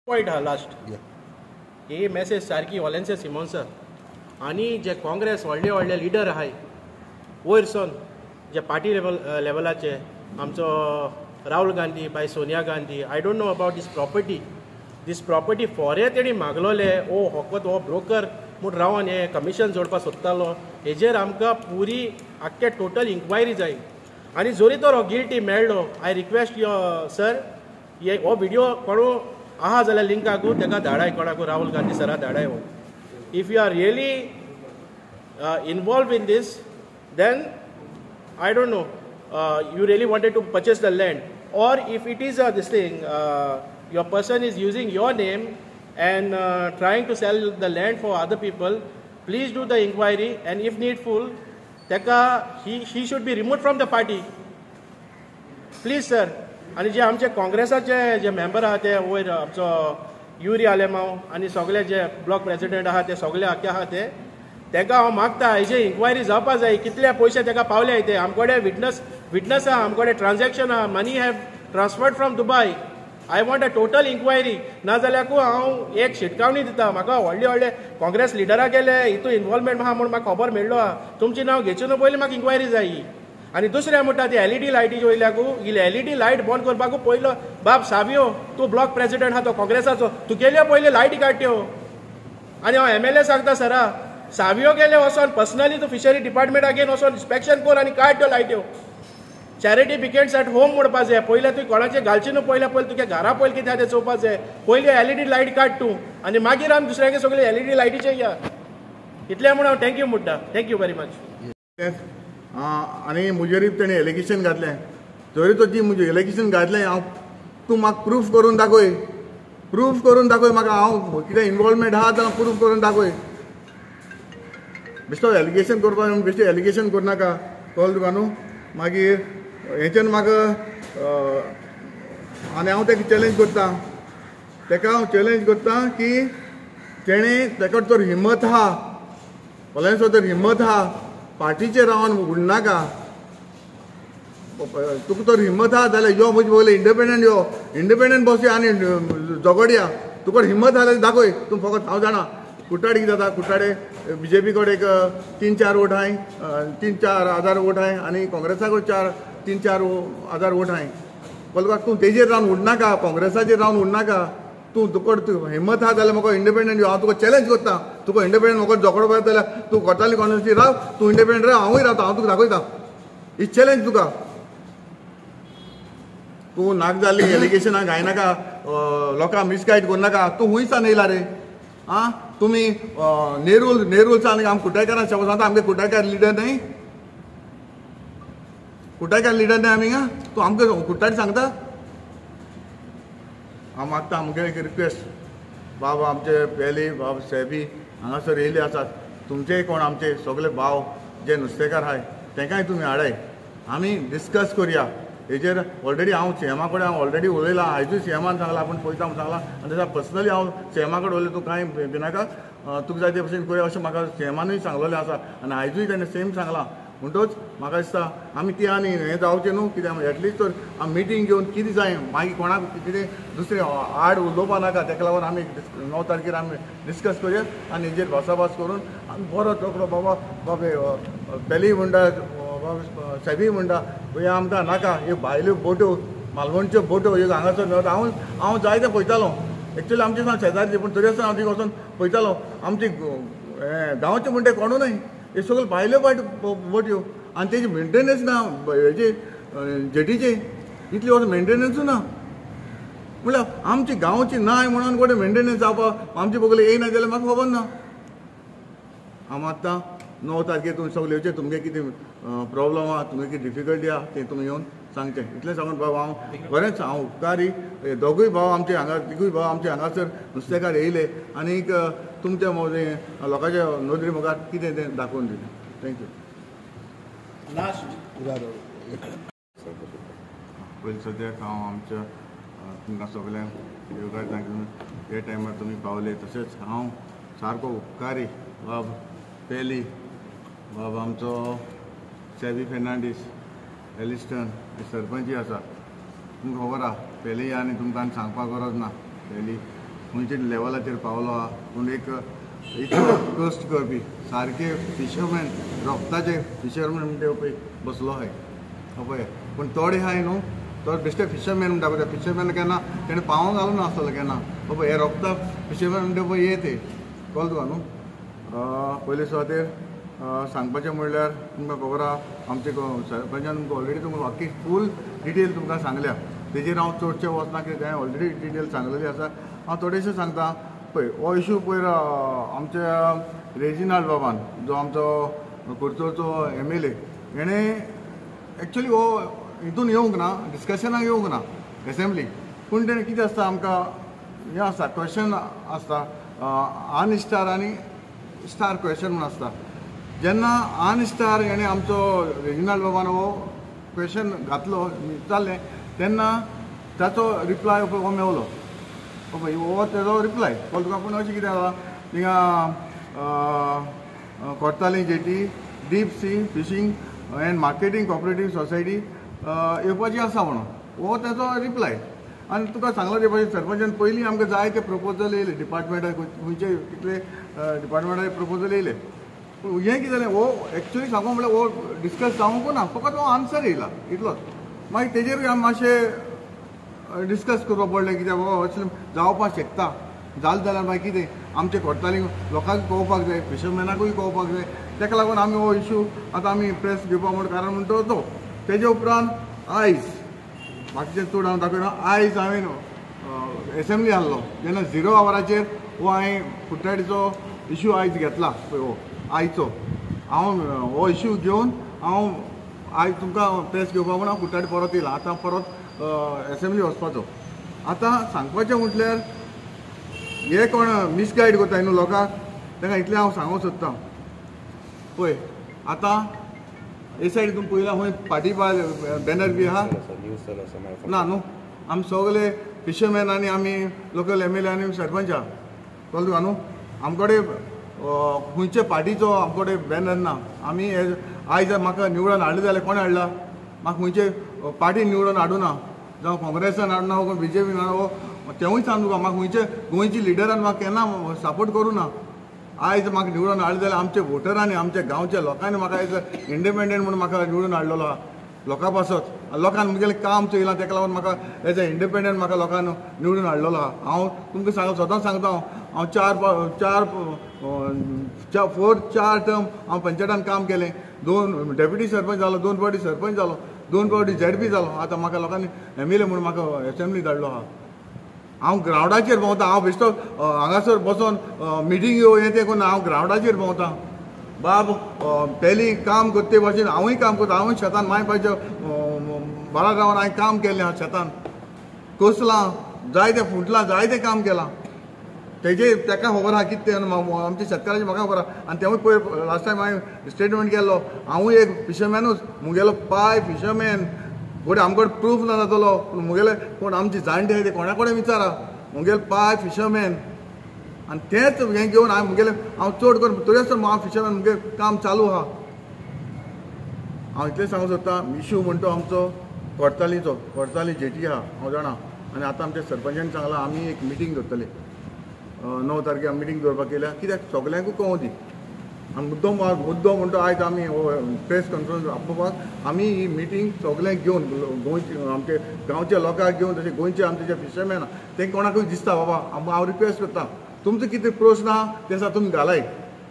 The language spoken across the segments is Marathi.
पॉइंट हा लास्ट ही मॅसेज सारकी वॉलेन्से सिमोन्स आनी जे काँग्रेस व्हडले व्हडले लिडर आहाय वयरसून जे पार्टी लेवलाचे आमचो Rahul Gandhi by Sonia Gandhi I don't know about this property फोरे तेणी मागलोले ओ होकत हो ब्रोकर म्हूण रावन हे कमिशन जोडपाक सोदतालो हेजेर आमकां पुरी आख्खे टोटल इन्क्वायरी जाय आनी जोरी तर हो गिल्टी मेळ्ळो आय रिक्वेस्ट यो सर हो व्हिडिओ कोणू आहा जाल्यार लिंकाकू तेका धाडाय कोणाकू राहुल गांधी सरा धाडाय हो if you are really involve in this then I don't know, you really wanted to purchase the land, or if it is this thing, your person is using your name and trying to sell the land for other people, please do the inquiry, and if needful, he should be removed from the party. Please sir. आणि जे आमचे काँग्रेसाचे जे मेंबर आहात ते वयर आमचो युरी आलेमाव आणि सगळे जे ब्लॉक प्रेसिडेंट आहात ते सगळे आख्खे आहात ते तेका हांव मागता हेजे इन्क्वायरी जावपा जाय कितले पयशे तेका पावले ते आमकोडे विटनस आहा आमकोडे ट्रान्जॅक्शन आहा money have transferred from Dubai I want a total inquiry नाजाल्यार हांव एक शिटकावणी दिता म्हाका व्हडले काँग्रेस लिडरा गेले हितू इन्वॉल्वमेंट आहा म्हूण म्हाका खबर मेळ्ळो आहा तुमचें नांव घेचून पयलीं म्हाका इन्क्वायरी जाय आनी दुसरें म्हणटा ती एलईडी लायटीची वयल्याकू ही एलईडी लायट बंद करपाकू पयलो बाब सावियो तूं ब्लॉक प्रेसिडेंट आहा तो काँग्रेसाचो तूं गेल्यो पयले लायटी काडट्यो आनी हांव एमएलए सांगता सरा सावियो गेले वचोन पर्सनली तूं फिशरी डिपार्टमेंटागेर वचोन इन्स्पेक्शन कर आनी काड त्यो लायट्यो चॅरिटी पिकेट्स एट होम म्हणपा जाय पयले तुवें कोणाचे घालचे न्हू पयले तुगे घरा पयले कितें तें चोवपा जाय पयली एलईडी लायट काड तूं आनी मागीर आमी दुसऱ्यागे सगळे एलईडी लायटीचे या इतलें म्हणून हांव थँक्यू म्हणटा थँक्यू वेरी मच आनी मुजेर तेणें एलिगेशन घातलें जरी तो जी मुजे एलिगेशन घातलें हांव तूं म्हाका प्रूफ करून दाखय म्हाका हांव कितें इन्वॉल्वमेंट आहा जाल्यार प्रूफ करून दाखय बेश्टो एलिगेशन करपाक बेश्टें एलिगेशन करनाका कळ्ळें तुका न्हू मागीर हेच्यान म्हाका आनी हांव तेका चॅलेंज करता की तेणें तेका तर हिम्मत आहा कोल्याचो तर हिम्मत आहा पार्टीचेर रावन उडनाका तुका तर हिम्मत आहा जाल्यार यो म्हजे पयले इंडिपेंडंट बस आनी झगडया तुका हिम्मत आहा जाल्यार दाखय तूं फकत हांव जाणा कुट्टाडे कितें जाता कुट्टाडे बीजेपी कडेन 3-4 वोट आहाय 3-4 हजार वोट आहाय आनी काँग्रेसा कडेन 3-4 हजार वोट आहाय बोलका तूं तेजेर रावन उडनाका काँग्रेसाचेर रावन उडनाका तुका हिम्मत आहा जाल्यार म्हाका इंडिपेंडंट यो हांव तुका चॅलेंज करता तुका इंडिपेंडंट म्हाका झगडपाक जाय जाल्यार तूं कोटाली कॉन्स्टिट्युन्सी राव तूं इंडिपेंडंट राव हांवूय रावता हांव तुका दाखयता ही चॅलेंज तुका तूं नाक जाल्ली एलिगेशनां घायनाका लोकांक मिसगायड करनाका तूं हुंयसान येयला रे आं तुमी नेरूल सांग आम कुट्टायकारां सांगता आमगे कुट्टायकार लिडर न्हय आमी तूं आमकां कुट्टाडी सांगता हांव मागता आमगे एक रिक्वेस्ट बाबा आमचे पेली बाब सेबी हांगासर येयले आसात तुमचे कोण आमचे सगळे भाव जे नुस्तेकार आहाय तांकांय तुमी हाडाय आमी डिस्कस करया हेजेर ऑलरेडी हांव सीएमा कडेन ऑलरेडी उलयलां आयजूय सीएमान सांगलां आपूण पळयता म्हूण सांगलां आनी तेच्या पर्सनली हांव सीएमा कडेन उलयलें तूं कांय भिनाका तुका जाय ते भशेन करुया अशें म्हाका सीएमानूय सांगलेलें आसा आनी आयजूय ताणें सेम सांगलां म्हणटूच म्हाका दिसता आमी ती आनी हें जावचें न्हू कित्याक एटलिस्ट तर आमी मिटींग घेवन कितें जाय मागीर कोणाक कितें दुसरें आड उलोवपा नाका तेका लागून आमी 9 तारखेर आमी डिस्कस करया आनी हेजेर भासाभास करून आमी बरो तकलो बाबे पेली म्हणटा सेबी म्हणटा हे आमकां नाका ह्यो भायल्यो बोट्यो मालवणच्यो बोट्यो ह्यो हांगासर मेळटा हांव जाय तें पळयतालो एक्चुअली आमचे सांग शेजारचे पूण तरी आसतना हांव थंय वचून पळयतालो आमचे गांवचे म्हणटे कोणूय हे सगळे भायल्यो बोट्यो आनी तेजी मेंटेनन्स ना हेजे जेटीचे इतली वर्स मेंटेनन्सूच ना म्हळ्यार आमची गांवची नाय म्हणून कोणें मेंटेनन्स जावपा आमचे बगले येयना जाल्यार म्हाका खबर ना हांव मागता 9 तारखेर तुमी सगळे येवचे तुमगे कितें प्रॉब्लम आहा तुमगे कितें डिफिकल्टी आहा तें तुमी येवन सांगचें इतलें सांगून बाबा हांव बरेंच हांव उपकारी दोगूय भाव आमचे हांगा तिगूय भाव आमचे हांगासर नुस्तेकार येयले आनीक तुमच्या लोकांच्या नदरी मुखार कितें तें दाखोवन दिलें थँक्यू लास्ट पयलीं सद्याक हांव आमच्या तुमकां सगळ्यांक योगा सांगून हे टायमार तुमी पावले तशेंच हांव सारको उपकारी बाब पेली बाब आमचो सेबी फेर्नांडीस एलिस्टन सरपंच आसा तुमकां खबर आहा पेली आनी तुमकां सांगपाक गरज ना पेली खंयच्या लेवलाचेर पावलो आहा पूण एक इतलो कश्ट करपी सारके फिशरमॅन रोगताचे फिशरमॅन म्हणटा पळय बसलो आहाय पळय पूण थोडे आहाय न्हू तो बेश्टे फिशरमॅन म्हणटा पळय फिशरमॅन केन्ना तेणें पावों घालूंक नासतलो केन्ना पळय हे रोगता फिशरमॅन म्हणटा पळय हे ते कळ्ळें तुका न्हू पयले सुवातेर सांगपाचें म्हणल्यार तुमकां खबर आहा आमचे सरपंचान तुमकां ऑलरेडी तुमकां बाकी फूल डिटेल तुमकां सांगल्या तेजेर हांव चडशें वचना कित्याक हांवें ऑलरेडी डिटेल सांगलेली आसा हांव थोडेशें सांगता पळय हो इशू पयर आमच्या रेजिनाल्ड बाबान जो आमचो कुडचोरचो MLA हेणें एक्चुली हो हितून येवंक ना डिस्कशनाक येवंक ना एसेंब्लीक पूण तेणें कितें आसता आमकां हें आसता क्वेश्चन आसता अनस्टार आनी स्टार क्वेश्चन म्हूण आसता जेन्ना अनस्टार हेणें आमचो रेजिनाल्ड बाबान हो क्वेश्चन घातलो विचारलें तेन्ना ताचो रिप्लाय हो मेवलो पळय हो तेजो रिप्लाय कळ्ळें तुका पूण अशें कितें जालां थिंगा कोर्ताली jetty deep sea fishing and marketing cooperative society येवपाची आसा म्हणून हो तेजो रिप्लाय आनी तुका सांगलो ते भाशेन सरपंचान पयलीं आमकां जायते प्रपोजल येयले डिपार्टमेंटाक खंयचे कितले डिपार्टमेंटाचे प्रपोजल येयले हें कितें जालें हो एक्चुली सांगो म्हळ्यार हो डिस्कस जावंक ना फकत हो आन्सर येयला इतलोच मागीर तेजेरूय आमी मातशें डिस्कस करपा पडलें कित्याक हो असलें जावपाक शकता जालें जाल्यार मागीर कितें आमचे कोर्टाली लोकांक कळोवपाक जाय फिशरमॅनाकूय कळोवपाक जाय तेका लागून आमी हो इशू आतां आमी प्रेस घेवपा म्हण कारण म्हणटा तो तेजे उपरांत आयज बाकीचें चड हांव दाखयना आयज हांवें एसेंब्ली हाडलो जेन्ना 0 आवराचेर हो हांवें कुट्टाडीचो इशू आयज घेतला पळय हो आयचो हांव हो इशू घेवन हांव आयज तुमकां प्रेस घेवपा म्हूण हांव कुट्टाडी परत येयला आतां परत एसेंब्ली वचपाचो आतां सांगपाचें म्हटल्यार हे कोण मिसगायड करताय न्हू लोकांक ताका इतलें हांव सांगूंक सोदतां पळय आतां हे सायड तुमी पळयला खंय फाटीबाल बॅनर बी आहा ना न्हू आमी सगळे फिशरमॅन आनी आमी लोकल MLA आनी सरपंच आहा कळ्ळें तुका न्हू आमचे कडेन खंयचे पार्टीचो आमचे कडेन बॅनर ना आमी आयज म्हाका निवडून हाडले जाल्यार कोणें हाडला म्हाका खंयचे पार्टी निवडून हाडूना जावं काँग्रेसान हाडना वो BJPन हाडना वो तेवूय सांग तुका म्हाका खंयचे गोंयची लिडरान म्हाका केन्ना सपोर्ट करूं ना आयज म्हाका निवडून हाडले जाल्यार आमच्या वोटरांनी आमच्या गांवच्या लोकांनी म्हाका आयज इंडिपेंडंट म्हणून म्हाका निवडून हाडलेलो आहा लोकां पासत लोकांनी म्हगेलें काम चोयलां तेका लागून म्हाका एज अ इंडिपेंडंट म्हाका लोकांनी निवडून हाडलेलो आहा हांव तुमकां स्वता सांगता हांव 4 टर्म हांव पंचायतान काम केलें 2 डेप्युटी सरपंच जालो 2 फावटी सरपंच जालो 2 फावटी ZP जालो आतां म्हाका लोकांनी MLA म्हणून म्हाका एसेंब्ली धाडलो आहा हांव ग्रावंडाचेर भोंवता हांव बेश्टो हांगासर बसोन मिटींग येवं हें तें करून हांव ग्रावंडाचेर भोंवता बाब पयलीं काम करते भाशेन हांवूय काम करता हांवूय शेतान मायपाच्या बारा रावन हांवें काम केलें हांव शेतान कसलां जायते फुटलां जायतें काम केलां तेजे तेका खबर आहा कितें आमच्या शेतकाराचें म्हाका खबर आहा आनी तेवूय पळय लास्ट टायम हांवें स्टेटमेंट केल्लो हांवूय एक फिशरमॅनूच मुगेलो पाय फिशरमॅन गोडे आमकडे प्रूफ ना जातलो पूण मुगेले कोण आमचे जाणटे आहाय ते कोणा कडेन विचारा मुगेले पाय फिशरमॅन आनी तेंच हें घेवन हांवें मुगेलें हांव चड करून तरी आसतना हांव फिशरमॅन मुगे काम चालू आहा हांव इतलें सांगूंक सोदतां इशू म्हणटा आमचो कोर्ताली जेटी आहा हांव जाणा आनी आतां आमच्या सरपंचान सांगलां आमी एक मिटींग दवरतले 9 तारखेर मिटींग दवरपाक केल्या कित्याक सगल्यांकूय कळोवं दी आनी मुद्दो म्हणटा आयज आमी प्रेस कॉन्फरन्स आपोवपाक आमी ही मिटींग सगळ्यांक घेवन गोंयचे आमचे गांवच्या लोकांक घेवन तशें गोंयचे आमचे जे फिशरमॅन आहा तेंकां कोणाकूय दिसता बाबा हांव रिक्वेस्ट करतां तुमचो कितें प्रश्न आहा ते आसा तुमी घालाय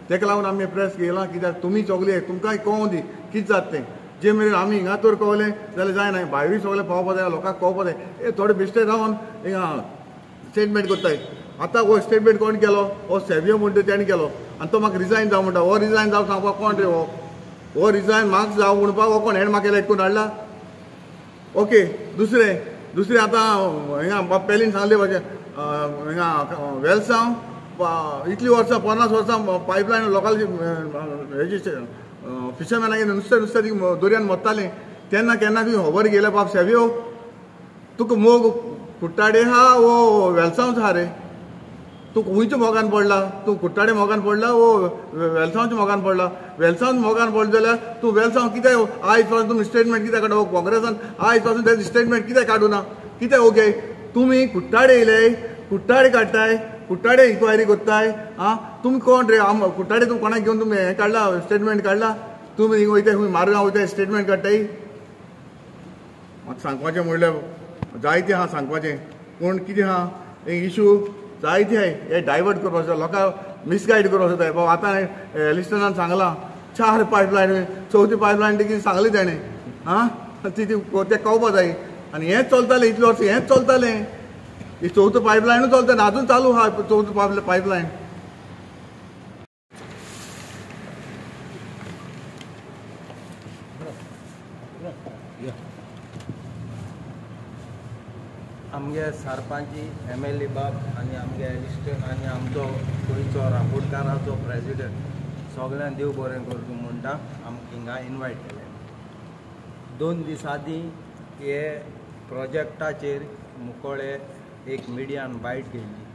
तेका लागून आमी प्रेस घेयला कित्याक तुमी सगळे तुमकांय कळोवं दी कितें जाता तें जे मेरेन आमी हिंगा तर कळलें जाल्यार जायना भायरूय सगळें पावपा जाय लोकांक कळपा जाय हे थोडे बेश्टे रावन हिंगा स्टेटमेंट करताय आतां हो स्टेटमेंट कोण केलो हो सेवियो म्हणटा तेणें केलो आनी तो म्हाका रिजायन जावं म्हणटा हो रिजायन जावं सांगपाक कोण रे हो रिजायन म्हाका जावं म्हणपाक हो कोण हेण म्हाका इलेक्ट करून हाडला ओके दुसरें आतां हिंगा पेलीन सांगले भाशेन हिंगा वेलसांव इतलीं वर्सां 50 वर्सां पायपलायन लोकांची हेजी फिशरमॅनागे नुस्तें ती दर्यान मरतालीं तेन्ना केन्ना तुवें खबर गेल्या बाब सेवियो तुका मोग कुट्टाडे आहा वो वेलसांवच आहा रे तूं खंयच्या मोगान पडला तूं कुट्टाडे मोगान पडला वो वेलसांवच्या मोगान पडला वेलसांव मोगान पडला जाल्यार तूं वेलसांव कित्याक आयज पासून तुमी स्टेटमेंट कित्याक काडूं काँग्रेसान आयज पासून तें स्टेटमेंट कित्याक काडूना कित्याक ओके तुमी कुट्टाडे येयले कुट्टाडे काडटाय कुट्टाडे इन्क्वायरी करताय आं तुमी कोण रे कुट्टाडे तुमी कोणाक घेवन तुमी हें काडला स्टेटमेंट काडला तुमी हिंग वयताय खंय मारगांव वयताय स्टेटमेंट काडटाय म्हाका सांगपाचें म्हणल्यार जायतें आहा सांगपाचें पूण कितें आहा एक इशू जायते आहाय हे डायवर्ट करपाक जाय लोकांक मिसगायड करपाक जाय बाबा आतां लिस्टनान सांगलां 4 पायपलायन 4थी पायपलायन देखील सांगली ताणें आं ती तें कळपा जाय आनी हेंच चलतालें इतलें वर्स हेंच चलतालें ही 4थो पायपलायनूच चलता आजून चालू आहा 4थो पायपलायन आमगे सरपंच MLA बाब आनी आमगे एलिस्टन आनी आमचो गोंयचो रांपोडकाराचो प्रेसिडेंट सगळ्यांक देव बरें करूं म्हणटा आमकां हिंगा इनवायट केलें 2 दीस आदीं हे प्रोजेक्टाचेर मुकोळे एक मिडियान बायट घेतली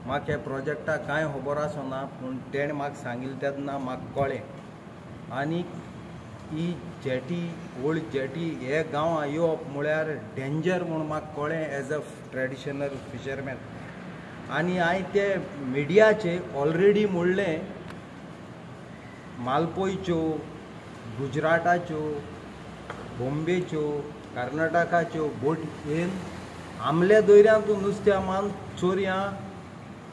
म्हाका हे प्रोजेक्टाक कांय खबर आसना पूण तेणें म्हाका सांगिल्लें तेन्ना म्हाका कळ्ळें आनी ही जेटी ओल्ड जेटी हे गांवां येवप म्हळ्यार डेंजर म्हूण म्हाका कळ्ळें एज अ ट्रेडिशनल फिशरमॅन आनी हांवें ते मिडियाचे ऑलरेडी म्हणलें मालपोयच्यो गुजराताच्यो बॉम्बेच्यो कर्नाटकाच्यो बोट येवन आमल्या दर्यांतून नुस्त्या मान चोरयां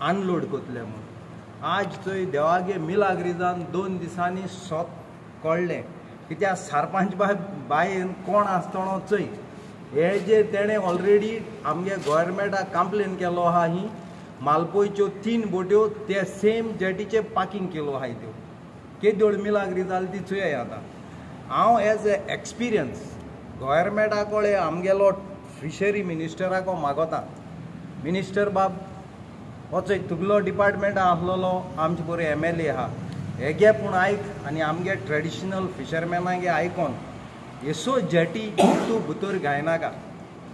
अनलोड कोतले म्हूण आज थंय देवागे मिलाग्रिजान 2 दिसांनी सोत कळ्ळें कित्याक सरपंच बायेन कोण आसतलो चोय हे जे तेणें ऑलरेडी आमगे गोवोरमेंटाक कंप्लेन केलो आहा ही मालपोयच्यो 3 बोट्यो ते सेम जेटीचे पार्किंग केलो आहाय त्यो केदोळ मिलाग्री जाली ती चोय आतां हांव एज ए एक्सपिरियन्स गोवोरमेंटा कडेन आमगेलो फिशरी मिनिस्टराको मागोता मिनिस्टर बाब हो चोय तुगलो डिपार्टमेंट आसलोलो आमचे बरे MLA आहा हे गे पूण आयक आनी आमगे ट्रेडिशनल फिशरमॅनागे आयकोन येसो जेटी तूं भितर घायनाका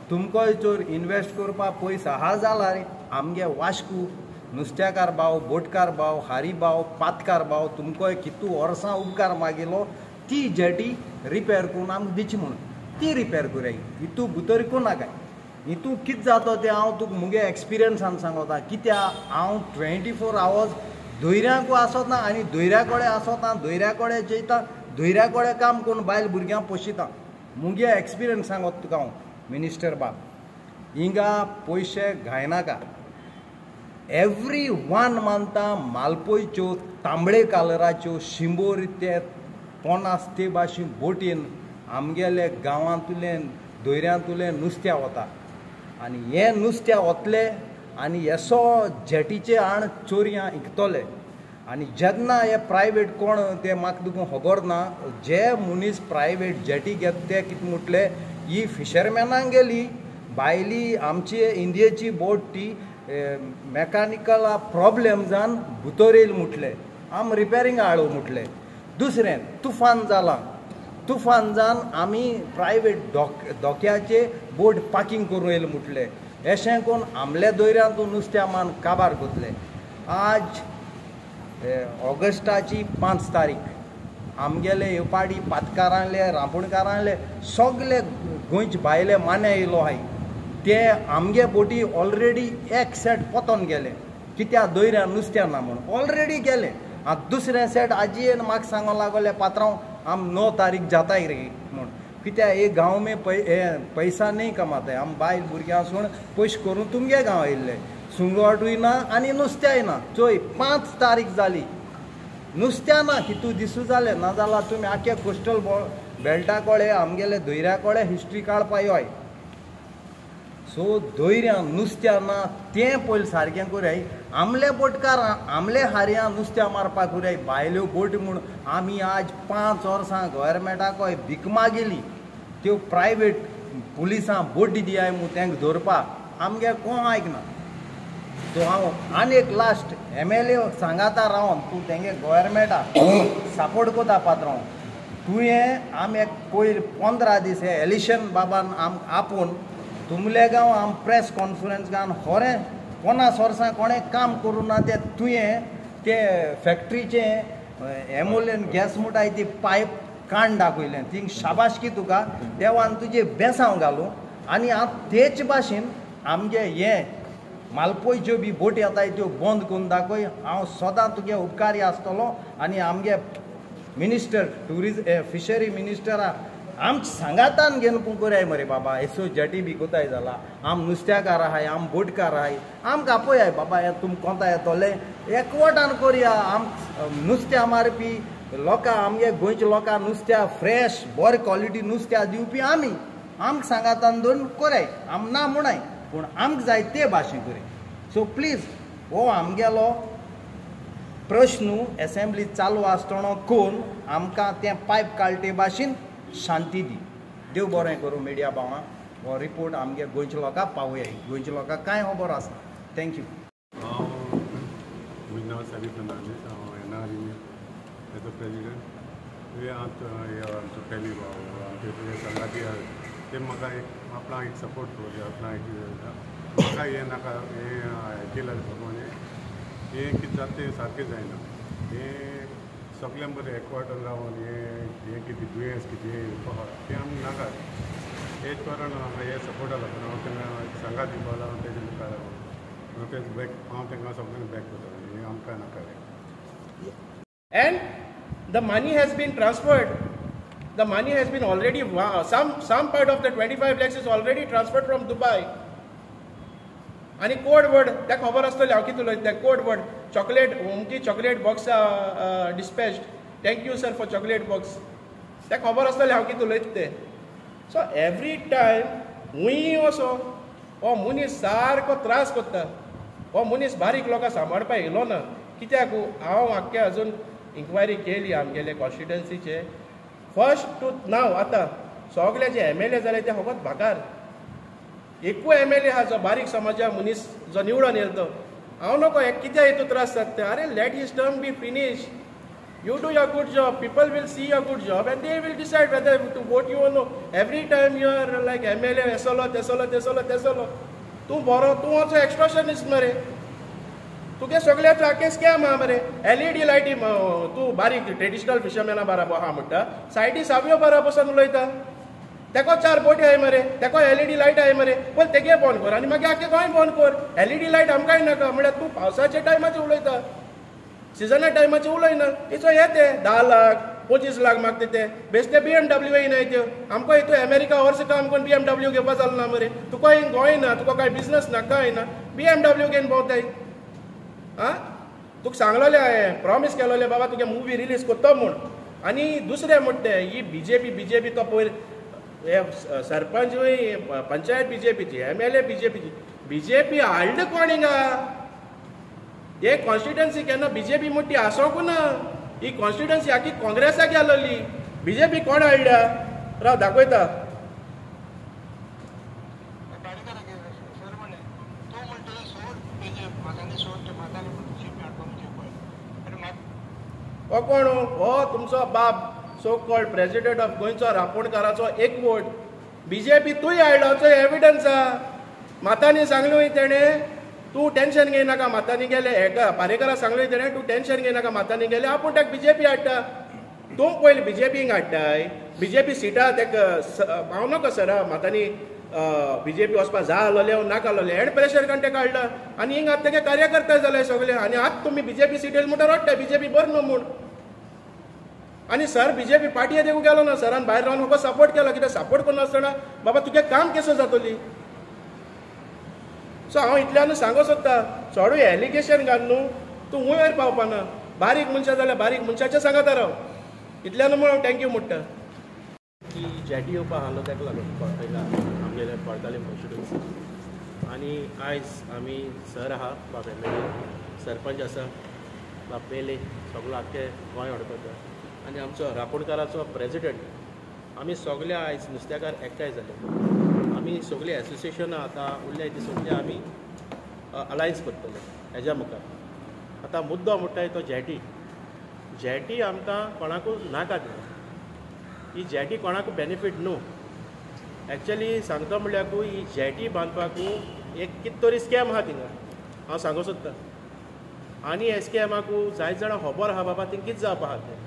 तुमकां चोर इन्वेस्ट करपाक पयस आहा जाला रे आमगे वास्को नुस्त्याकार भाव बोटकार भाव हारी भाव पातकार भाव तुमकां कितू वर्सां उपकार मागिल्लो ती जेटी रिपेर करून आमकां दिची म्हणून ती रिपेर कराय हितू भितर कोनाका हितू कितें जाता तें हांव तुका मुगे एक्सपिरियन्सान सांगता कित्याक हांव 24 आवर्स दोयऱ्यांकू आसोता आनी दोयऱ्या कडेन आसोता दोयऱ्या कडेन जेयता दोयऱ्या कडेन काम करून बायल भुरग्यांक पोशिता मुगे एक्सपिरियन्स सांगत तुका हांव मिनिस्टर बाब हिंगा पयशे घायनाका एवरी वन मानता मालपोयच्यो तांबडे कलराच्यो शिंबोर ते 50 ते भाशेन बोटीन आमगेले गांवांतुल्यान दोयऱ्यांतुल्यान नुस्त्या वता आनी हे नुस्त्या वतले आनी हेसो जेटीचे आण चोरयां इकतले आनी जेन्ना हे प्रायवेट कोण ते म्हाका तुका खबर ना जे मनीस प्रायवेट जेटी घेत ते कितें म्हटले ही फिशरमॅनांक गेली भायली आमची इंडियेची बोट ती मॅकानिकल प्रॉब्लेम जावन भितर येयली म्हटले आम रिपेरींग हाडू म्हटले दुसरें तुफान जालां तुफान जावन आमी प्रायवेट धोक्याचे बोट पार्किंग करून येयले म्हटले अशें करून आमल्या दोयऱ्यांतून नुस्त्या मान काबार कोतले आज ऑगस्टाची 5 तारीख आमगेले येवपाडी पातकारांले रांपोणकारांले सगळे गोंयचे भायले माने येयलो आहाय ते आमगे बोटी ऑलरेडी एक सेट पोतोन गेले कित्याक दोयऱ्या नुस्त्या ना म्हणून ऑलरेडी गेले आतां दुसरें सेट आजयेन म्हाका सांगो लागले पात्रांव आम 9 तारीख जाताय रे म्हूण कित्याक एक गांव में पैसा नहीं कमाताय आम बायल भुरग्यां सोड पयशे करून तुमगे गांव येयल्ले सुंगटूय ना आनी नुस्त्याय ना चोय 5 तारीख जाली नुस्त्या ना कितू दिसू जालें नाजाल्यार तुमी आख्या कोस्टल बेल्टा कडेन आमगेले दोयऱ्या कडेन हिस्ट्री काडपा योय सो दोयऱ्यां नुस्त्या ना तें पयलीं सारकें कोराय आमले बोटकारां आमले हार्यां नुस्त्या मारपाक कोराय भायल्यो बोटी म्हूण आमी आज 5 वर्सां गोवोरमेंटाक भीक मागिली त्यो प्रायवेट पुलिसां बोटी दियाय म्हूण तेंकां धरपाक आमगे कोण आयकना सो हांव आनी एक लास्ट MLA सांगाता रावन तूं तेंगे गोवोरमेंटाक सपोर्ट कोता पात्रांव तुवें आमी एक पयर 15 दीस हे इलेक्शन बाबान आम आपूण तुमले गांव आम प्रेस कॉन्फरन्स घान खरें 50 वर्सां कोणें काम करूं ना तें तुवें ते फॅक्ट्रीचें एमोलियन गॅस मुटाय ती पायप काण दाखयलें थिंग शाबासकी तुका देवान तुजें बेसांव घालूं आनी हांव तेच भाशेन आमगे हें मालपोयच्यो बी बोटी येताय त्यो बंद करून दाखय. हांव सदां तुगे उपकारी आसतलो आनी आमगे मिनिस्टर फिशरी मिनिस्टरा आमच्या सांगातान घेवन पुंकोराय मरे बाबा एसो जटी बी कोताय जाला. आम नुस्त्याकार आहाय, आम बोटकार आहाय, आमकां आपयाय बाबा हे तुम कोंता येतोले एकवटान करया. आम नुस्त्या मारपी लोकां आमगे गोंयच्या लोकांक नुस्त्या फ्रेश बरे क्वॉलिटी नुस्त्या दिवपी आमी आमकां सांगातान दोन कोराय. आम ना म्हणाय पूण आमकां जाय ते भाशेन कोराय. सो प्लीज हो आमगेलो प्रश्न असेंब्ली चालू आसतना कोण आमकां तें पायप काळटे भाशेन शांती दी. देव बरें करूं मिडिया भावां. हो रिपोर्ट आमगे गोंयच्या लोकांक पावया. गोंयच्या लोकांक कांय खबर आसना. थँक्यू. म्हजें नांव सावी फर्नांडीस. हांव NRE एज अ प्रेजिडेंट. आमचो पयली भाव आमचे संगाती आहात ते म्हाका आपणा एक सपोर्ट करूं. आपणा म्हाका हें नाका हें केल्यार प्रमाणे हें कितें जाता तें सारकें जायना. हें सगळें बरें एकवटान रावन हें कितें दुयेंस कितें तें आमकां नाका. हेच कारण हांव हे सपोर्टा लागून हांव तेन्ना सांगात दिवपाक लागून तेजे मुखार हांव तांकां सगळ्यांक बॅक करता. हें आमकां नाका. And the money has been transferred. The money has been already, some part of the 25 lakhs is already transferred from Dubai. आणि कोड वर्ड त्या खबर आसतलें हांव कितें उलयता. कोड वर्ड चॉकलेट होमकी chocolate box dispatched. Thank you sir for chocolate box. त्या खबर आसतलें हांव कितें उलयता तें. सो एवरी टायम खूंय वचो हो मनीस सारको त्रास करता. हो मनीस बारीक लोकांक सांबाळपाक येयलो ना. कित्याक हांव आख्खे अजून इन्क्वायरी केली आमगेले कॉन्स्टिट्युएन्सीचे. फर्स्ट टू नाव आतां सगळे जे MLA जाले ते फकत भाकार. एकूय MLA आहा जो बारीक समाजा मनीस जो निवडून येयलो. हांव नको कित्याक हेतू त्रास जाता. अरे let his term be finish. You do your good job, people will see your good job and they will decide whether to vote you or no. Every time you are like MLA, esolo, tesolo. तूं बरो तूं also extortionist मरे. तुगे सगळ्याचो आख्खे स्कॅम आहा मरे. LED लायटी तूं बारीक ट्रेडिशनल फिशरमॅना बाराबो आहा म्हणटा सायडी सावयो बारा बसून उलयता. तेको 4 बोटी आहाय मरे. तेको LED लायट आहाय मरे. पण तेगे बंद कर आनी मागीर आख्खे गोंय बंद कर. LED लायट आमकांय नाका म्हळ्यार तूं पावसाच्या टायमाचेर उलयता. सिजना टायमाचेर उलयना. इचो हे ते 10 लाख 25 लाख मागता ते बेश्टे BMW येयनाय त्यो. आमकां हितू अमेरिका वर्स काम करून BMW घेवपा जालो ना मरे. तुका गोंय ना, तुका कांय बिजनस ना कांय ना. BMW घेवन भोंवताय. आं तुका सांगलोलें हांवें प्रॉमीस केलोलें बाबा तुगे मुवी रिलीज कोत्तो म्हूण. आनी दुसरें म्हणटा ही बीजेपी तो पयर हे सरपंचूय पंचायत BJPची MLA BJP हाडलं कोण हिंगा. हे कॉन्स्टिट्युएन्सी केन्ना BJP मोठी आसोंक ना. ही कॉन्स्टिट्युएन्सी आखी काँग्रेसाक गेलोली. BJP कोण हाडल्या राव दाखयता. हो कोण हो तुमचो बाप सो कॉल्ड प्रेसिडेंट ऑफ गोंयचो रापणकाराचो एकवट. BJP तूंय हाडलो एविडन्स आहा. मातांनी सांगलें तेणें तूं टेन्शन घेयनाका मातांनी गेले. हेका पारेकराक सांगलें तेणें तूं टेन्शन घेयनाका मातांनी गेले. आपूण ताका BJP हाडटा. तूं पयलीं BJPक हाडटाय. BJP सिटां ताका हांव नाका सर मातांनी BJP वचपाक जाय आसलोले नाका आसलोले हेड प्रेशर काडून ताका हाडला. आनी हिंगा आतां तेगे कार्यकर्ता जाले सगळे. आनी आतां तुमी BJP सिटेल म्हणटा रडटा BJP बरो न्हू म्हूण. आनी सर BJP पार्टी देखून गेलो ना. सरान भायर रावन म्हाका सपोर्ट केलो. कित्याक सपोर्ट करनासतना बाबा तुगे काम केसो जातली. सो हांव इतल्यानूच सांगूंक सोदता चोडूय एलिगेशन घाल न्हू तूं वयर पावपाना. बारीक मनशां जाल्यार बारीक मनशाच्या सांगाता राव. इतल्यान म्हूण हांव थँक्यू म्हणटा. की जेटी येवपा आहलो ताका लागून पळयला आमगेले पडताले कॉन्स्टिट्युएन्सी. आनी आयज आमी सर आहा बाब MLA सरपंच आसा बाब पेले सगळो आख्खे गोंय अडकता. आनी आमचो रापणकाराचो प्रेजिडेंट आमी सगळे आयज नुस्तेकार एकठांय जाले. आमी सगळीं एसोसिएशनां आतां उरल्या ती सगळीं आमी अलायन्स करतले हेज्या मुखार. आतां मुद्दो म्हणटाय तो जेटी आमकां कोणाकूच नाका दिना. ही जेटी कोणाक बेनिफीट न्हू. एक्चुअली सांगता म्हणल्यार ही जेटी बांदपाक एक कितें तरी स्कॅम आहा थिंगा हांव सांगूंक सोदतां. आनी हे स्कॅमाक जायत जाणां खबर आहा बाबा थिंग कितें जावपा आहा तें.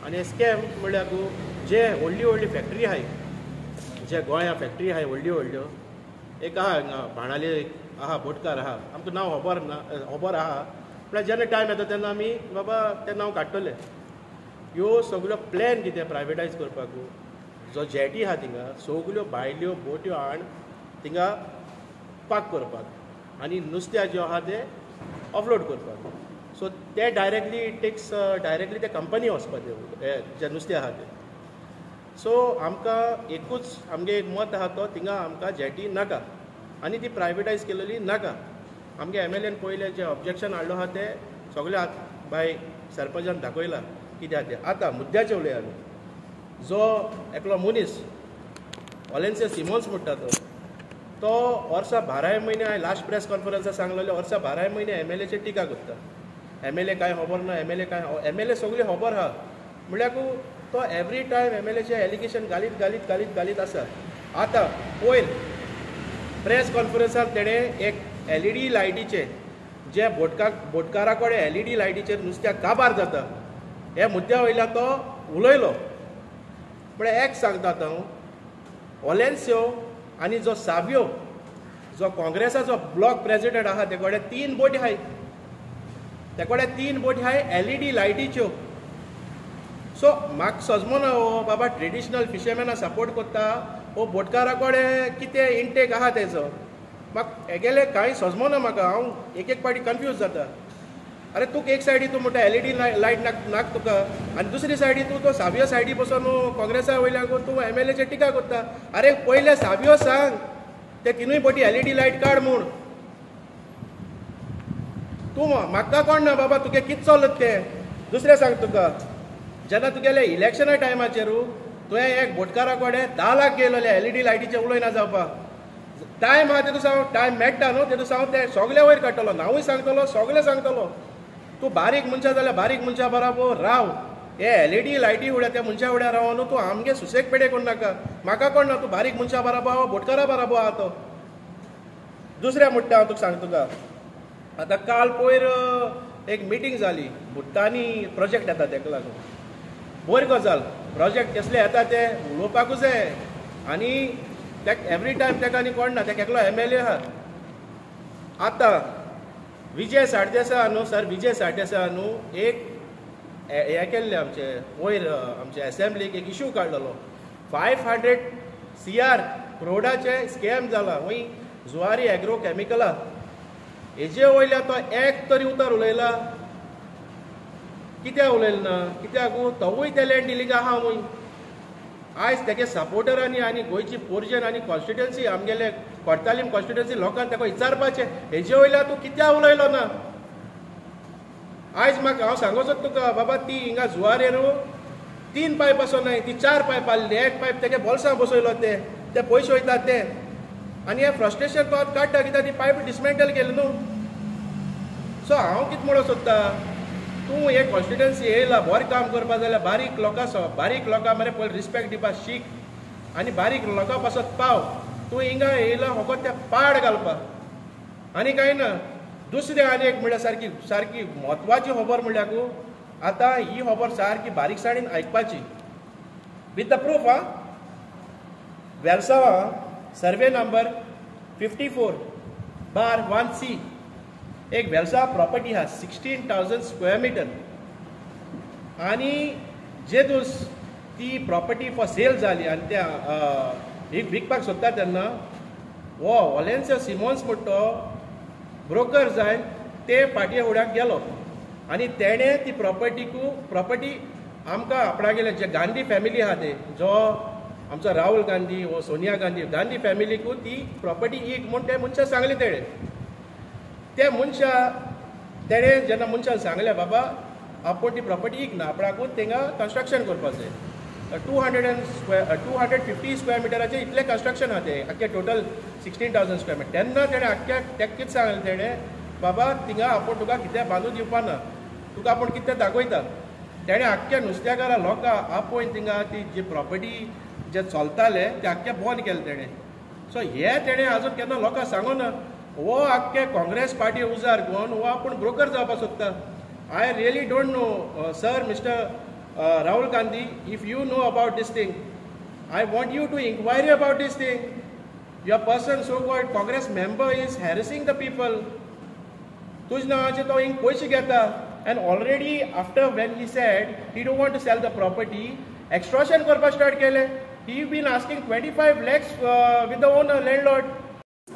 आनी हे स्कॅम म्हणल्यार जे व्हडली फॅक्टरी आहाय जे गोंया फॅक्टरी आहाय व्हडल्यो एक आहा हांगा बाणाले आहा बोटकार आहा आमकां नांव खबर आहा म्हळ्यार जेन्ना टायम येता तेन्ना आमी बाबा तें नांव काडटले. ह्यो सगळ्यो प्लॅन कितें प्रायवेटायज करपाक जो जेटी आहा थिंगा सगल्यो भायल्यो बोट्यो हाड थिंगा पार्क करपाक आनी नुस्त्या ज्यो आहा ते ऑफलोड करपाक. सो ते डायरेक्टली इट टेक्स डायरेक्टली ते कंपनी वचपाचें जे नुस्तें आहा ते. सो आमकां एकूच आमगे एक मत आहा तो थिंगा आमकां जेटी नाका आनी ती प्रायवेटायज केलेली नाका. आमगे MLAन पयले जे ऑब्जेक्शन हाडलो आहा ते सगळे बाय सरपंचान दाखयला कितें आहा तें. आतां मुद्द्याचें उलया आमी. जो एकलो मनीस वॉलेन्सिया सिमोन्स म्हणटा तो वर्सा 12 म्हयने हांवें लास्ट प्रेस कॉन्फरन्साक सांगलेलें वर्सा 12 म्हयने MLAचेर टिका करता. MLA कांय खबर ना MLA सगळी खबर आहा म्हळ्यार तो एवरी टायम MLAचें एलिगेशन घालीत आसा. आतां पयर प्रेस कॉन्फरन्साक तेणें एक LED लायटीचे जे बोटकारा कडेन LED लायटीचेर नुस्त्याक काबार जाता हे मुद्द्या वयल्यान तो उलयलो. म्हळ्यार एक सांगता हांव वॉलेन्सियो आनी जो सावियो जो काँग्रेसाचो ब्लॉक प्रेसिडेंट आहा ते कडेन 3 बोटी आहाय. ते कडेन 3 बोटी आहाय LED लायटीच्यो. सो म्हाका सजमोना हो बाबा ट्रेडिशनल फिशरमॅना सपोर्ट करता हो बोटकारा कडेन कितें इंटेक आहा तेजो म्हाका हेगेले कांय सजमोना म्हाका. हांव एक पाटी कन्फ्यूज जाता. अरे तुका एक सायडी तूं म्हणटा LED लायट नाक तुका आनी दुसरी सायडी तूं तो सावियो सायडी बसून काँग्रेसा वयल्यान तूं MLAचेर टिका करता. अरे पयले सावियो सांग ते 3 बोटी LED लायट काड म्हूण. तूं म्हाका कोण ना बाबा तुगे कितें चलत तें. दुसरें सांग तुका जेन्ना तुगेले इलेक्शना टायमाचेरू तुवें एक बोटकारा कडेन 10 लाख गेलोले LED लायटीचे उलयना जावपाक. टायम आहा तेतूं सांग टायम मेळटा न्हू तेतूं सांग ते सगळे वयर काडटलो नांवूय सांगतलो सगळें सांगतलो. तूं बारीक मनशा जाल्यार बारीक मनशा बराबर राव. हे LED लायटी फुड्या त्या मनशा फुड्या राव न्हू तूं आमगे सुसेग पेडे कोण नाका. म्हाका कोण ना तूं बारीक मनशा बराबर बोटकारा बराबर आहा तो. दुसऱ्या म्हणटा हांव तुका सांग तुका आतां काल पयर एक मिटींग जाली भुट्टानी प्रोजेक्ट येता तेका लागून. बरी गजाल प्रोजेक्ट कसले येता ते उलोवपाकूच जाय आनी एवरी टायम तेका आनी कोण ना तेका एकलो MLA आहा. आतां विजय साळदेसाय न्हू सर विजय साळदेसाय न्हू एक हें केल्लें आमचे वयर आमचे एसेंब्लीक एक इशू काडलेलो 500 crore स्कॅम जाला वय जुवारी एग्रो कॅमिकला. हेजे वयल्यान तो एक तरी उतर उलयला कित्याक उलयलो ना कित्याक तोवूय ते लँड डिलिंग आहा वय. आयज तेगे सपोर्टरांनी आनी गोंयची पोर्जन आनी कॉन्स्टिट्युएन्सी आमगेले कोर्तालीम कॉन्स्टिट्युएन्सी लोकांक तेका विचारपाचें हेजे वयल्यान तूं कित्याक उलयलो ना. आयज म्हाका हांव सांगोचोच तुका बाबा ती हिंगा जुवारेरू 3 पायप बसोनाय ती 4 पायप आहली. एक पायप तेगे बोल्सां बसयलो ते पयशे वयतात ते आनी हें फ्रस्ट्रेशन तो काडटा कित्याक ती पायप डिसमेंटल केली न्हू. सो हांव कितें म्हणून सोदता तूं एक कॉन्स्टिट्युएन्सी येयला बरें काम करपा जाल्यार बारीक लोकां मरे पयलीं रिस्पेक्ट दिवपाक शीक आनी बारीक लोकां पासत पाव. तूं हिंगा येयला फकत त्या पाड घालपाक आनी कांय ना. दुसरें आनी एक म्हणल्यार सारकी म्हत्वाची खबर म्हणल्यार आतां ही खबर सारकी बारीकसाणीन आयकपाची विथ द प्रूफ. वेलसावा सर्वे नंबर 54/1C एक वेलसा प्रॉपर्टी आहा 16,000 स्क्वेअर मिटर आनी जे दीस ती प्रॉपर्टी फॉर सेल जाली आनी त्या विकपाक सोदता तेन्ना हो वॉलेन्सियो सिमोन्स म्हणटा ब्रोकर जावन ते पाटये फुड्याक गेलो आनी तेणें ती प्रॉपर्टी आमकां आपणागेले जे गांधी फॅमिली आहा ते जो आमचो राहुल गांधी वो सोनिया गांधी फॅमिलीकू ती प्रॉपर्टी ईक म्हूण ते मनशाक सांगलें ते मनशा तेणें जेन्ना मनशान सांगलें बाबा आपूण ती प्रॉपर्टी ईक ना आपणाकूच थिंगा कन्स्ट्रक्शन करपाक जाय. 250 स्क्वेअर मिटराचें इतलें कन्स्ट्रक्शन आहा तें आख्खें टोटल 16,000 स्क्वेअर मिटर. तेन्ना तेणें आख्ख्या तेका कितें सांगलें तेणें बाबा थिंगा आपूण तुका कितें बांदून दिवपा ना तुका आपूण कितें दाखयता. तेणें आख्ख्या नुस्तेकारा लोकां आपूण थिंगा ती जी प्रॉपर्टी जे चलताले ते आख्खे बंद केले तेणें. सो हे तेणें आजून केन्ना लोकांक सांगूना. वो आख्खे काँग्रेस पार्टी उजार घेवन वो आपूण ब्रोकर जावपाक सोदता. I really don't know sir mister Rahul Gandhi, if you know about this thing, I want you to inquire about this thing. your person, so-called Congress member, is harassing the people. तुझ नावाचे तो हिंग पैसे घेता, and already after when he said he don't want to sell the property, extortion करपाक start केले. He been asking 25 lakhs with the owner, landlord.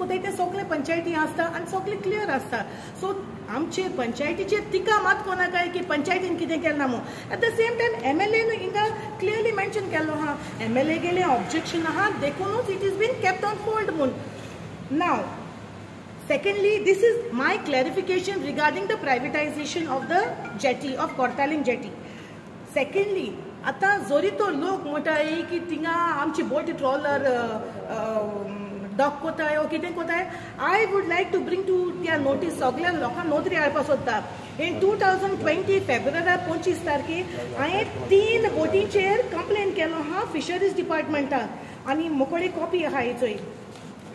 ते सगळे पंचायती आसता आनी सगळे क्लियर आसता. सो आमचे पंचायतीचे तिका मात कोणा काय की पंचायतीन कितें केलें ना म्हणून. At the same time MLA हिंगा क्लियरली मेन्शन केल्लो हा, MLA गेले ऑब्जेक्शन आहा देखूनच it is been kept on hold म्हणून. नाव secondly, this is my clarification regarding the privatization of the jetty, of Kortaling jetty. Secondly, आता जोरी तो लोक म्हणटाय की थिंगा आमची बोट ट्रॉलर डॉक कोताय ओ कितें कोताय. I would like to bring to their notice सगळ्या लोकांक नोंदणी हाडपाक सोदता. इन 2020 फेब्रुवारी 25 तारखेर हांवें 3 बोटींचेर कंप्लेन केलो हा फिशरीज डिपार्टमेंटाक आनी मोकळी कॉपी आहा हेचोय.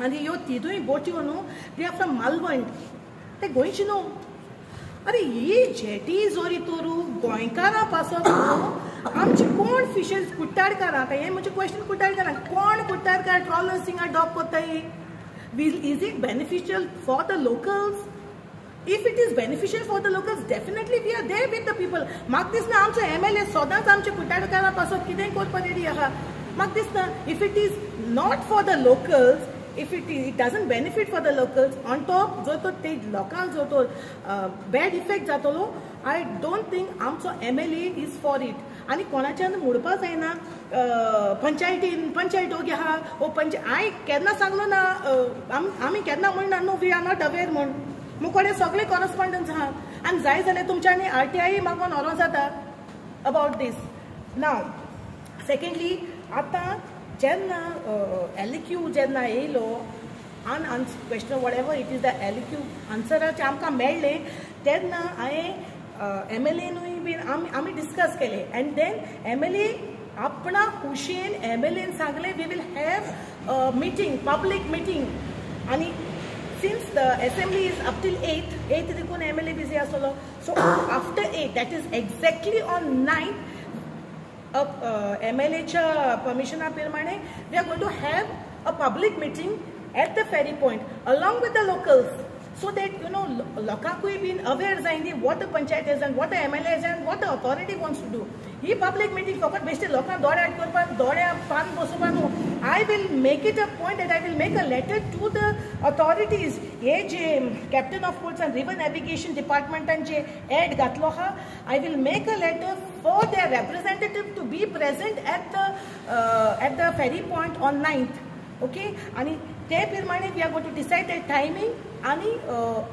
आनी ह्यो तिनूय बोट्यो न्हू दे आर फ्रॉम मालवण, ते गोंयची न्हू. अरे ही जेटी जोरी तोरू गोंयकारां पासत न्हू आमची कोण फिशर्स कुट्टाडकारां. हे म्हणजे क्वेश्चन कुट्टाडकारां कोण कुट्टाडकार ट्रॉलर्स हिंगा डॉक कोत्ताय. Is it beneficial for the locals? If it is beneficial for the locals, definitely we are there with the people. म्हाका दिसना आमचो MLA सदांच आमचे कुट्टाडकारां पासत कितेंय करपाक रेडी आहा. म्हाका दिसना if it is not for the locals, if it doesn't benefit for the locals, on top जो तो ते लोकांक जो तो bad effect जातलो, I don't think आमचो MLA is for it. आनी कोणाच्यान मुडपा जायना पंचायत ओगी आहा ओ हांवें केन्ना सांगलो ना आमी केन्ना म्हणना न्हू वी आर नॉट अवेर म्हूण. मुकोडे सगळे कॉरस्पॉन्डन्स आहा आनी जाय जाल्यार तुमच्यांनी RTI म्हाका व्हरों जाता अबाउट दीस. नाव सेकेंडली आतां जेन्ना LQ जेन्ना येयलो question whatever it is the LQ आन्सराचे आमकां मेळ्ळे तेन्ना हांवें MLAनूय बीन आमी डिस्कस केले. एंड देन MLA आपणा खुशेन MLAन सांगलें we will have meeting, public meeting. आनी since the assembly is up till 8th देखून MLA busy आसलो. So after 8, that is exactly on 9th MLA च्या permission प्रमाणे we are going to have a public meeting at the ferry point along with the locals, so that लोकांकूय बीन aware जायनी what the panchayat has and what the MLA has and what the authority wants to do. He public meeting फकत बेश्टे लोकांक दोळे आड करपाक दोळ्या पान बसोवपा न्हू. I will make it a point that I will make a letter to the authorities. हे जे captain of ports and river navigation डिपार्टमेंटान जे एड घातलो हा, I will make a letter for their representative to be present at the ferry point on 9th. Okay. आणि ते प्रमाणे we are going to decide the timing आनी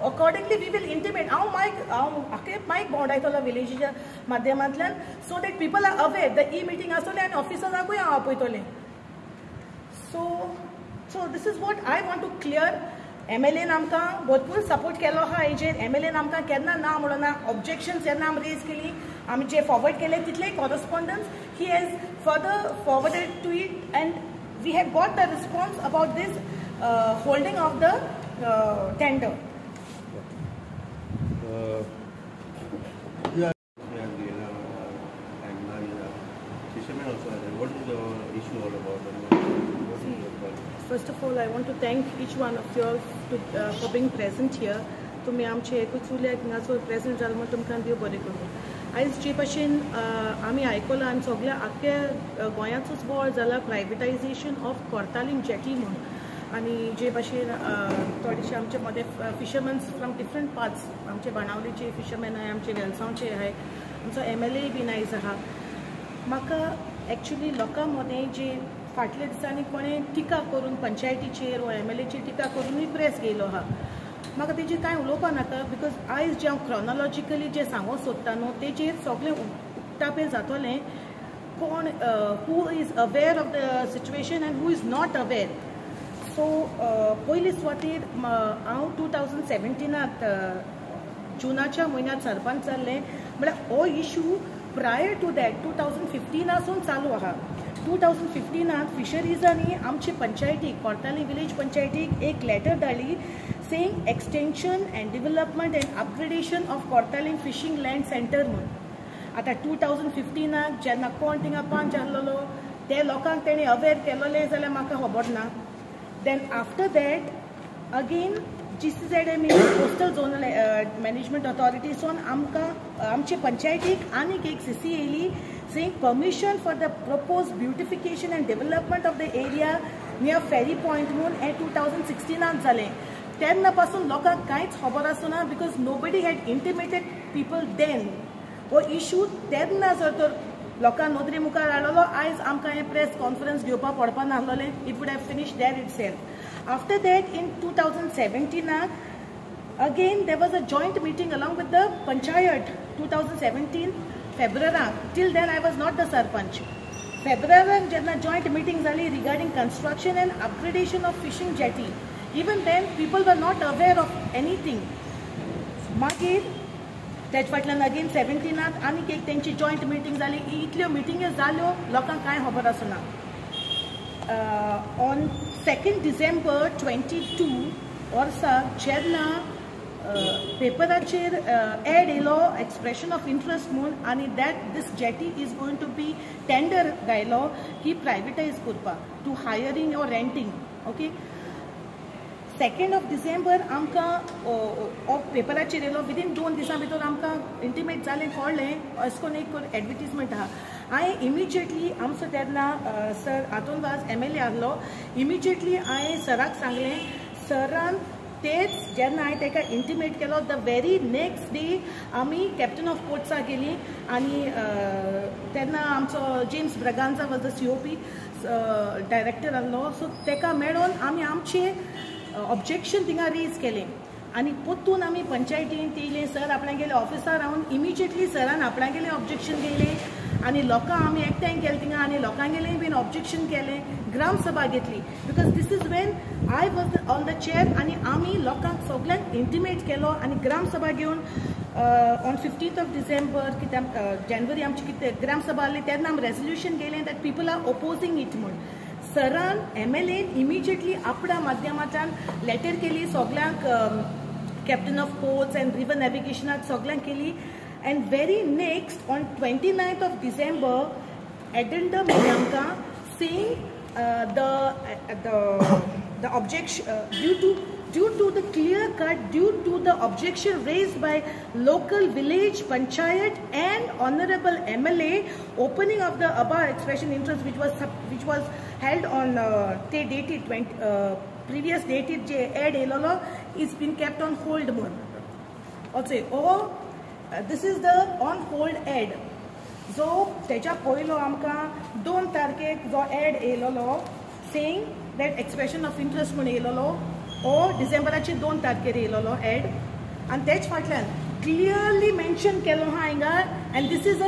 अकॉर्डिंगली वी वील इंटिमेट. हांव मायक भोंवडायतलो विलेजीच्या माध्यमांतल्यान so that people are aware the meeting आसतलें आनी ऑफिसरांकूय हांव आपयतलें. So this is what I want to clear. MLAन आमकां भरपूर सपोर्ट केलो आहा हेजेर. MLAन आमकां केन्ना ना म्हणून ना. ऑब्जेक्शन्स जेन्ना आमी रेज केली आमी जे फॉरवर्ड केले तितले correspondence he has further forwarded to it and we have got the response about this holding of the tender. What is the issue all about? First of all, I want to thank each one of you for being present here. तुम्ही आमचे एकूच उल्याक हिंगासर प्रेझेंट जाल म्हणून तुमकां देव बरें करूं. आयज जे भशेन आमी आयकलां आनी सगळ्या आख्या गोंयाचोच बोवाळ जाला प्रायवेटायजेशन ऑफ कोर्तालीम जेटी म्हणून. आनी जे भशेन थोडेशे आमचे मदे फिशरमॅन्स फ्रॉम डिफरंट पार्ट्स, आमचे बाणावलेचे फिशरमॅन आहाय, आमचे वेलसांवचे आहाय, आमचो MLA बीन आयज आहा. म्हाका एक्चुली लोकां मदें जे फाटल्या दिसांनी कोणें टिका करून पंचायतीचेर वा MLAचेर टिका करूनय प्रेस घेयलो आहा. म्हाका तेजेर कांय उलोवपा नाका बिकॉज आयज जे हांव क्रोनोलॉजिकली जे सांगूंक सोदता न्हू तेजेर सगळें उक्तापेर जातलें कोण who is aware of the situation and who is not aware. So पयली सुवातेर हांव 2017 जुनाच्या म्हयन्यांत सरपंच जाल्लें. म्हळ्यार हो इशू प्रायर टू दॅट 2015 चालू आहा. 2015 फिशरीजांनी आमचे पंचायतीक कोर्तालीम विलेज पंचायतीक एक letter धाडली saying extension and development and upgradation of Kortaling fishing land center म्हणून. आता 2015 जेन्ना कोण थिंगा पंच आहलोलो ते लोकांक तेणी अवेर केलोले जाल्यार म्हाका खबर ना. Then after that, again, GCZM Coastal Zonal Management Authority son आमचे पंचायतीक आनीक एक CC येयली saying permission for the proposed beautification and development of the area near Ferry Point म्हणून हे 2016 जालें. तेन्ना पासून लोकांक कांयच खबर आसना because nobody had intimated people then. हो इशू तेन्ना जर तर लोकांक नोदरी मुखार हाडलो आयज आमकां हे प्रेस कॉन्फरन्स घेवपाक पडपा नासलोलें. It would have finished there itself. After that, in 2017, again there was a joint meeting along with the Panchayat. 2017 February. Till then I was not the Sarpanch. February jenna joint meeting zali regarding construction and upgradation of fishing jetty. Even then people were not aware of anything. Magir that फाटल्यान again 17 आनीक एक तेंची joint meeting zali. इतल्यो meetings जाल्यो लोकांक कांय खबर आसना. On 2nd December 22 वर्सा जेन्ना पेपराचेर एड येयलो एक्सप्रेशन ऑफ इंट्रस्ट म्हणून आनी that this jetty is going to be tender गायलो की प्रायवेटायज करपाक to hiring or renting. Okay 2nd of December आमकां पेपराचेर येयलो. विदीन 2 दिसां भितर आमकां इंटिमेट जालें कळ्ळें अशें करून एक एडवर्टिजमेंट आहा. हांवें इमिजिएटली आमचो तेन्ना सर आतोनवाज MLA आहलो. इमिजिएटली हांवें सराक सांगलें. सरान तेच जेन्ना हांवें ताका इंटिमेट केलो द वेरी नेक्स्ट डे आमी कॅप्टन ऑफ पोर्ट्साक गेलीं आनी तेन्ना आमचो James Braganza was the COP director आहलो. सो ताका मेळोन आमी आमचें ऑब्जेक्शन थिंगा रेज केलें आनी पोत्तून आमी पंचायतीन येयलें. सर आपणा गेले ऑफिसार रावन इमिजिएटली सरान आपणा गेलें ऑब्जेक्शन घेयलें आनी लोकां आमी एकठांय केलें थिंगा आनी लोकांगेलेंय बीन ऑब्जेक्शन केलें. ग्राम सभा घेतली because this is when I was on the chair आनी आमी लोकांक सगळ्यांक इंटिमेट केलो आनी ग्राम सभा घेवन ऑन 15th of December कितें जानेवारी आमची कितें ग्राम सभा आसली तेन्ना आमी रेजोल्युशन घेयलें that people are opposing it म्हूण. सरान MLAन इमिजिएटली आपणा माध्यमांतल्यान लेटर केली सगळ्यांक कॅप्टन ऑफ पोर्ट्स एंड रिवर नॅविगेशनाक सगळ्यांक केली. And very next on 29th of December addendum आमकां saying the objection due to the clear cut due to the objection raised by local village panchayat and honorable MLA opening of the above expression interest which was held on the dated previous dated je ad elolo is been kept on hold mode. Also this is the on hold ad. जो तेच्या पयलो आमकां 2 तारखेक जो एड येयलोलो saying that expression of interest म्हणून येयलोलो हो डिसेंबराचे 2 तारखेर येयलोलो एड आनी तेच फाटल्यान क्लियरली मेन्शन केलो हा हिंगा. एंड दीस इज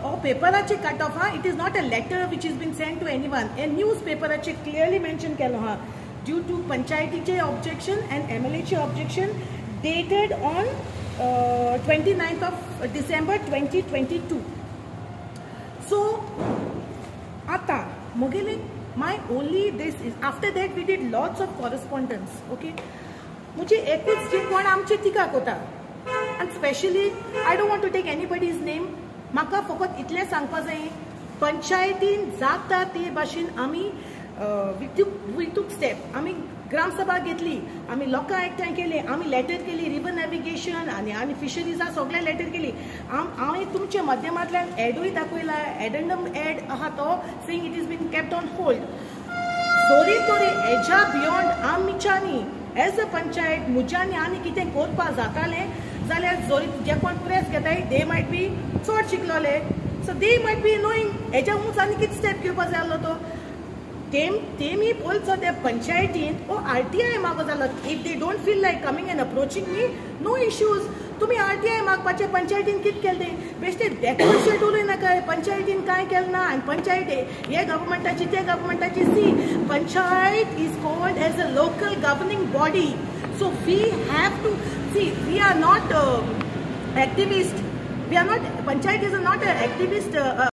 हो पेपराचे कट ऑफ हा. It is not a letter which is been send to anyone. हे न्यूज पेपराचे क्लियरली मेन्शन केलो हा ड्यू टू पंचायतीचे ऑब्जेक्शन एंड MLAचे objection dated on 29th of December 2022. So, Ata, Mogele, my only this is after that we did lots of correspondence. Okay, मुझे एकूच जे कोण आमचे तिका कोता and specially I don't want to take anybody's name. म्हाका फकत इतलें सांगपाक जाय पंचायतीन जाता ते भाशेन आमी we took step. आमी ग्राम सभा घेतली आमी लोकां एकठांय केली आमी लेटर केली रिवर नॅविगेशन आनी फिशरीजा सगळ्या लेटर केली. हांवें तुमच्या माध्यमांतल्यान एडूय दाखयला एडंडम एड आहा तो saying it is been kept on hold. जोरी तोरी हेच्या बियॉन्ड आमच्यानी एज अ पंचायत म्हज्यांनी आनी कितें करपाक जातालें जाल्यार जोरी जे कोण प्रेस घेताय दे मायट बी चड शिकलोले so they might be knowing हेच्या उंच आनी कितें स्टेप घेवपाक जाय आसलो तो. तेमी बोलचो त्या पंचायतीन ओ RTI मागो जालो. If they don't feel like coming end approaching me know issues. तुम्ही RTI मागपाचे पंचायतीन कितें केलें बेश्टे डेकोरेशन उलय नाका. पंचायतीन कांय केलें ना आनी पंचायत हे गव्हर्मेंटाची ते गव्हर्मेंटाची सी panchayat is called as a local governing body. So we have to see we are not activist. We are not, Panchayat is not an activist